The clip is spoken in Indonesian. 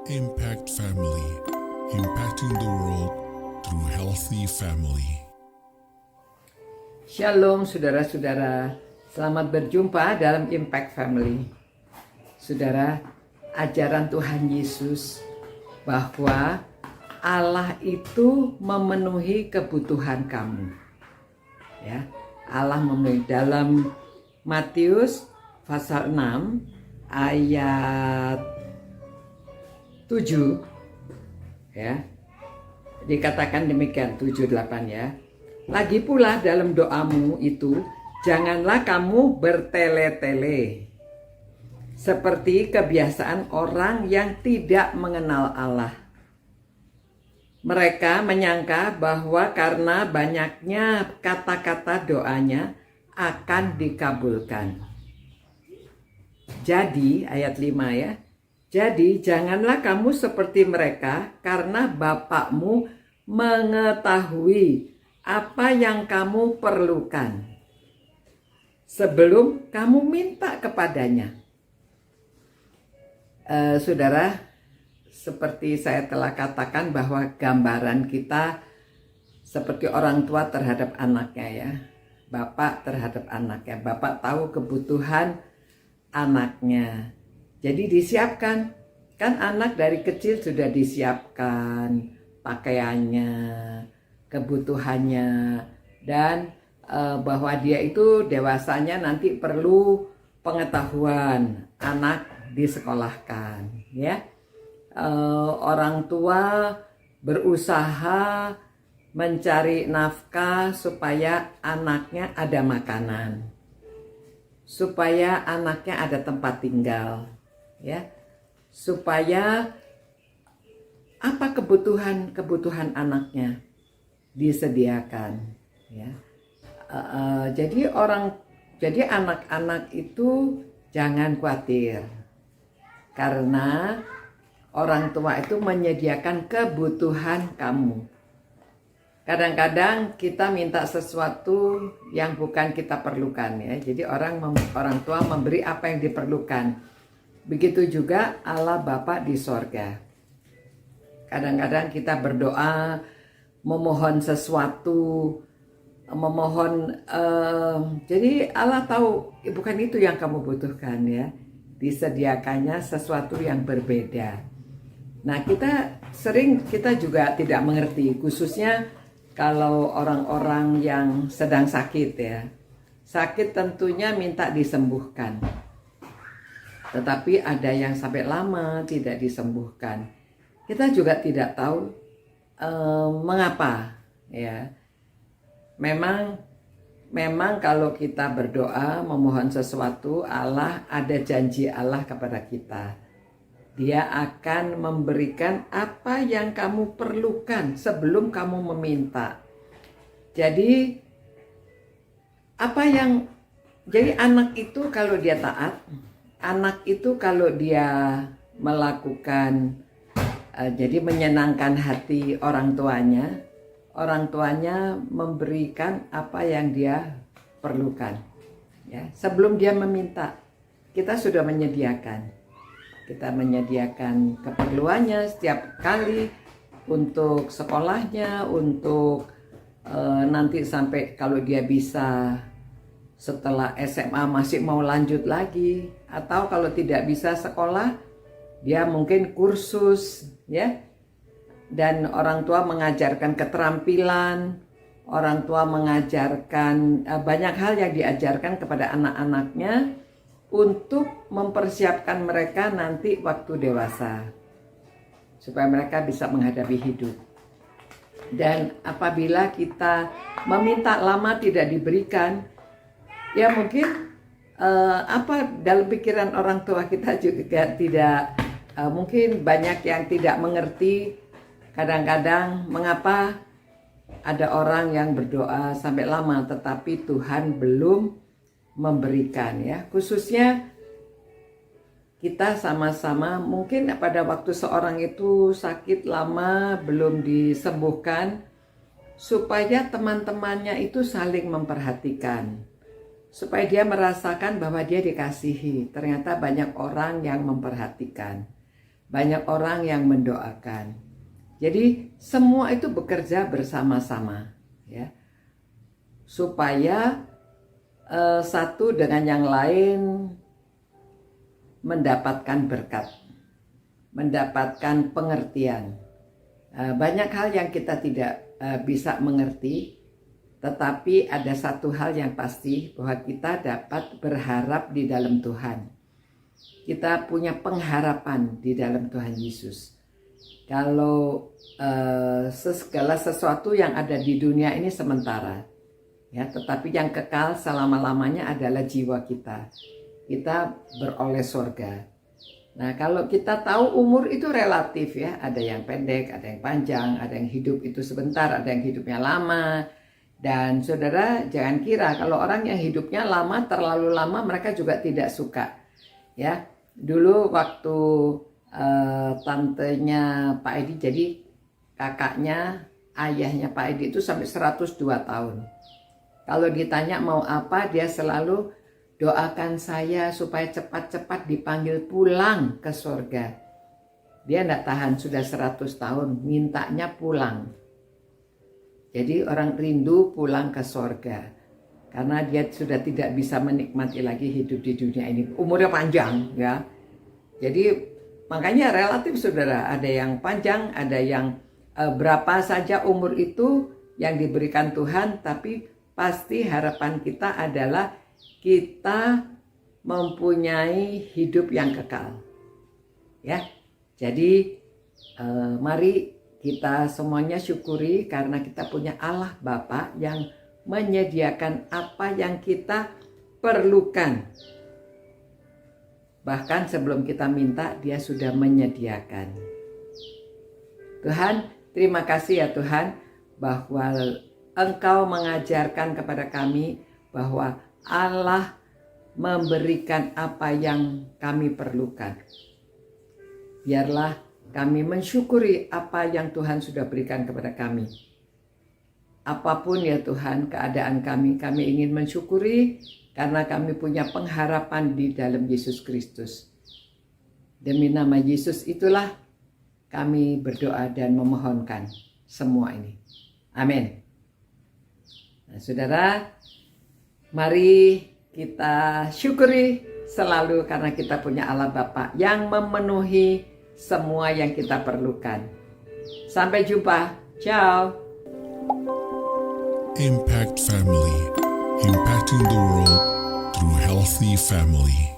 Impact Family, impacting the world through healthy family. Shalom saudara-saudara, selamat berjumpa dalam Impact Family. Saudara, ajaran Tuhan Yesus bahwa Allah itu memenuhi kebutuhan kamu. Ya, Allah memenuhi. Dalam Matius pasal 6 ayat 7 ya. Dikatakan demikian 7-8 ya. Lagi pula dalam doamu itu janganlah kamu bertele-tele seperti kebiasaan orang yang tidak mengenal Allah. Mereka menyangka bahwa karena banyaknya kata-kata doanya akan dikabulkan. Jadi ayat 5 ya. Jadi janganlah kamu seperti mereka karena Bapakmu mengetahui apa yang kamu perlukan sebelum kamu minta kepadanya. Saudara, seperti saya telah katakan bahwa gambaran kita seperti orang tua terhadap anaknya ya. Bapak terhadap anaknya. Bapak tahu kebutuhan anaknya. Jadi disiapkan, kan anak dari kecil sudah disiapkan pakaiannya, kebutuhannya, dan bahwa dia itu dewasanya nanti perlu pengetahuan, anak disekolahkan, ya. Orang tua berusaha mencari nafkah supaya anaknya ada makanan, supaya anaknya ada tempat tinggal. Ya, supaya apa kebutuhan anaknya disediakan ya. Jadi anak-anak itu jangan khawatir karena orang tua itu menyediakan kebutuhan kamu. Kadang-kadang kita minta sesuatu yang bukan kita perlukan ya. Jadi orang tua memberi apa yang diperlukan. Begitu juga Allah Bapa di sorga. Kadang-kadang kita berdoa, memohon sesuatu, jadi Allah tahu bukan itu yang kamu butuhkan ya. Disediakannya sesuatu yang berbeda. Nah kita juga tidak mengerti, khususnya kalau orang-orang yang sedang sakit ya. Sakit tentunya minta disembuhkan. Tetapi ada yang sampai lama tidak disembuhkan. Kita juga tidak tahu mengapa ya. Memang kalau kita berdoa memohon sesuatu, Allah ada janji Allah kepada kita. Dia akan memberikan apa yang kamu perlukan sebelum kamu meminta. Jadi jadi anak itu kalau dia taat, anak itu kalau dia melakukan jadi menyenangkan hati orang tuanya memberikan apa yang dia perlukan ya. Sebelum dia meminta, kita sudah menyediakan. Kita menyediakan keperluannya setiap kali untuk sekolahnya, untuk nanti sampai kalau dia bisa setelah SMA masih mau lanjut lagi, atau kalau tidak bisa sekolah dia mungkin kursus ya. Dan orang tua mengajarkan keterampilan, orang tua mengajarkan banyak hal yang diajarkan kepada anak-anaknya untuk mempersiapkan mereka nanti waktu dewasa supaya mereka bisa menghadapi hidup. Dan apabila kita meminta lama tidak diberikan, ya mungkin dalam pikiran orang tua kita juga tidak, mungkin banyak yang tidak mengerti. Kadang-kadang mengapa ada orang yang berdoa sampai lama tetapi Tuhan belum memberikan ya. Khususnya kita sama-sama mungkin pada waktu seorang itu sakit lama belum disembuhkan, supaya teman-temannya itu saling memperhatikan. Supaya dia merasakan bahwa dia dikasihi. Ternyata banyak orang yang memperhatikan. banyak orang yang mendoakan. Jadi semua itu bekerja bersama-sama, ya, supaya satu dengan yang lain mendapatkan berkat, mendapatkan pengertian. Banyak hal yang kita tidak bisa mengerti, tetapi ada satu hal yang pasti, bahwa kita dapat berharap di dalam Tuhan. Kita punya pengharapan di dalam Tuhan Yesus. Kalau segala sesuatu yang ada di dunia ini sementara, ya, tetapi yang kekal selama-lamanya adalah jiwa kita. Kita beroleh sorga. Nah, kalau kita tahu umur itu relatif, ya, ada yang pendek, ada yang panjang, ada yang hidup itu sebentar, ada yang hidupnya lama. Dan saudara jangan kira kalau orang yang hidupnya lama, terlalu lama, mereka juga tidak suka, ya. Dulu waktu tantenya Pak Edi, jadi kakaknya, ayahnya Pak Edi itu sampai 102 tahun. Kalau ditanya mau apa, dia selalu doakan saya supaya cepat-cepat dipanggil pulang ke surga. Dia tidak tahan, sudah 100 tahun, mintanya pulang. Jadi orang rindu pulang ke surga, karena dia sudah tidak bisa menikmati lagi hidup di dunia ini. Umurnya panjang, ya. Jadi makanya relatif, saudara, ada yang panjang, ada yang berapa saja umur itu yang diberikan Tuhan, tapi pasti harapan kita adalah kita mempunyai hidup yang kekal, ya. Jadi mari kita semuanya syukuri karena kita punya Allah Bapa yang menyediakan apa yang kita perlukan. Bahkan sebelum kita minta, dia sudah menyediakan. Tuhan, terima kasih ya Tuhan, bahwa Engkau mengajarkan kepada kami bahwa Allah memberikan apa yang kami perlukan. Biarlah kami mensyukuri apa yang Tuhan sudah berikan kepada kami. Apapun ya Tuhan keadaan kami ingin mensyukuri karena kami punya pengharapan di dalam Yesus Kristus. Demi nama Yesus itulah kami berdoa dan memohonkan semua ini. Amin. Nah, saudara, mari kita syukuri selalu karena kita punya Allah Bapa yang memenuhi semua yang kita perlukan. Sampai jumpa. Ciao. Impact Family, impacting the world through healthy family.